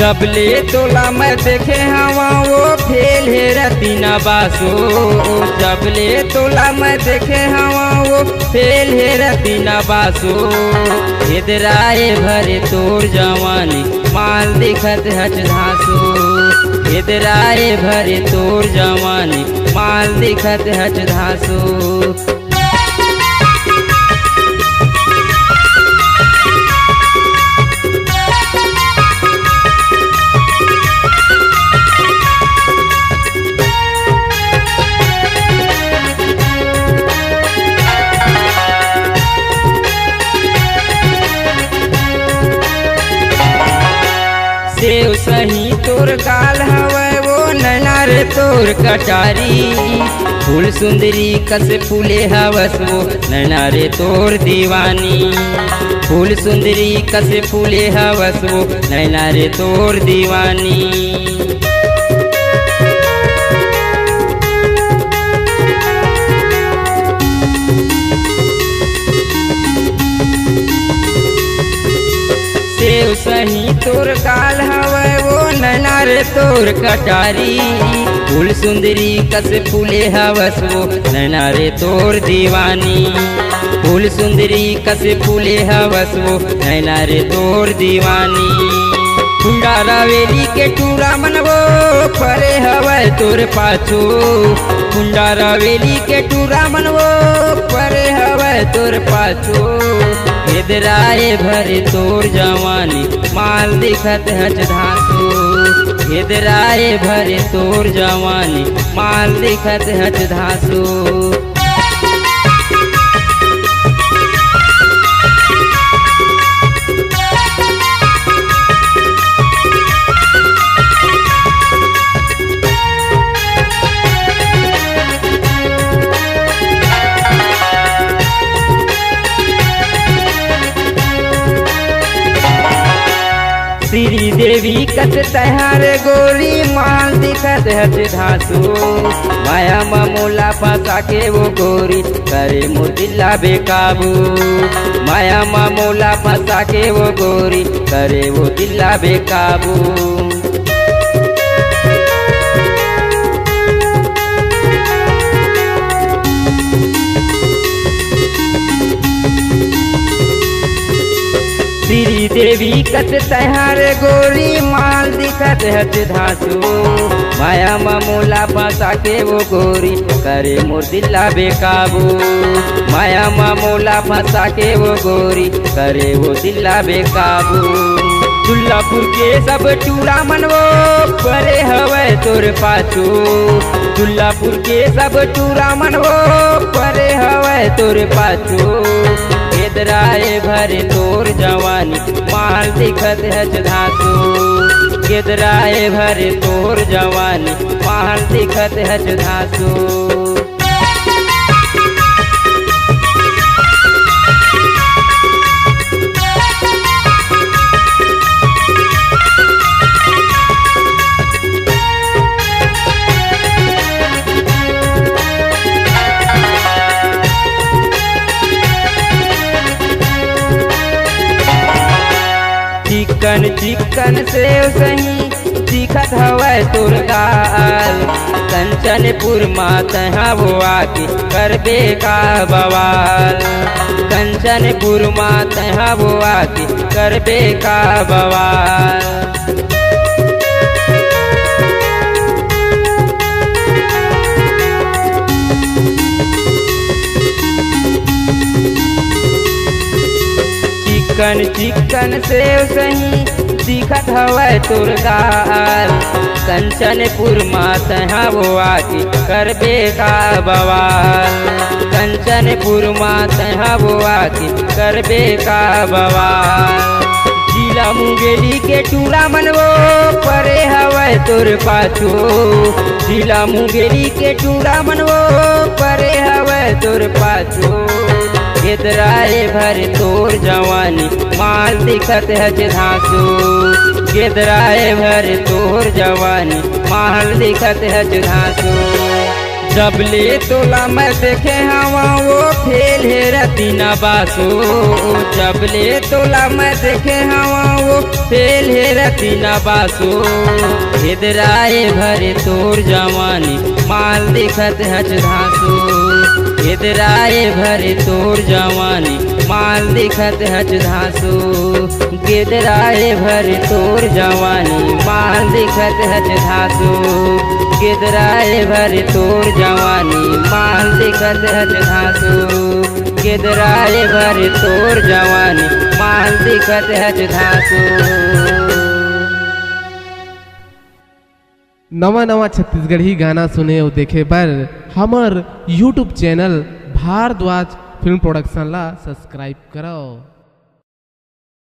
जबले तोला मैं देखे हवा वो फेल है रतीना बासो। जबले तोला मैं देखे हवा वो फेल है रतीना बासो। इधराए भरे तोर जवानी माल दिखत हच धासो। इधराए भरे तोर जवानी माल दिखत हच धासो। देव सही तोर गाल हवै वो नैना रे तोर कटारी। फूल सुंदरी कस फूले हवस वो नैना रे तोर दीवानी। फूल सुंदरी कस फूले हवस वो नैना रे तोर दीवानी। देव सही तोर गाल हवै वो नैना रे तोर कटारी। फूल सुंदरी कस फूले हवस वो नैना रे तोर दीवानी। फूल सुंदरी कस फूले हवस वो नैना रे तोर दीवानी। कुंडा रावेली के टूरा मनवो परे हवै तोर पाछो। कुंडा रावेली के टूरा मनवो परे हवै तोर पाछो। इधराए भरे तोर जवानी माल दिखत हच धासो। इधराए भरे तोर जवानी माल दिखत हच धासो। श्री देवी कस तहार गोरी माल दिखत हच धासो। माया मामूला फंसा के वो गोरी करे मुदिल्ला बेकाबू। माया मामूला फंसा के वो गोरी करे वो दिल्ला बेकाबू। श्री देवी कस तहार गोरी माल दिखत हच धासो। माया मामूला फंसा के वो गोरी करे मोर दिल्ला बेकाबू। माया मामूला फंसा के वो गोरी करे वो दिल्ला बेकाबू। दुल्लापुर के सब टूरा मनवो परे हवै तोर पाछो। दुल्लापुर के सब टूरा मनवो परे हवै तोर पाछो। इधराए भरे तोर जवानी माल दिखत हच धासो। इधराए भरे तोर जवानी माल दिखत हच धासो। चिकन चिकन सेव सही दिखत हवै तोर गाल। कंचनपुर मात वो आके करबे का बवाल। कंचनपुर मात वो आके करबे का बवाल। चिकन चिकन सेव सही दिखत हवै तोर गाल। कंचनपुर मात वो आके करबे का बवाल। कंचनपुर मात वो आके करबे का बवाल। जिला मुंगेली के टूरा मनवो परे हवै तोर पाछो। जिला मुंगेली के टूरा मनवो परे हवै तोर पाछो। इधराए भरे तोर जवानी माल दिखत हच धासो। इधराए भरे तोर जवानी माल दिखत हच धासो। जबले तोला मैं देखे हवा वो फेल है रतीना बासो। जबले तोला मैं देखे हवा वो फेल है रतीना बासो। इधराए भरे तोर जवानी माल दिखत हच धासो। इधराए भरे तोर जवानी माल दिखत हच धासो। गिदराए भरे तोर जवानी माल दिखत हच धासो। गिदराए भरे तोर जवानी माल दिखत हच धासो। गिदराए भरे तोर जवानी माल दिखत हच धासो। नवा नवा छत्तीसगढ़ी गाना सुने और देखे बर हमर YouTube channel Bhardwaj film production ला सब्सक्राइब करो।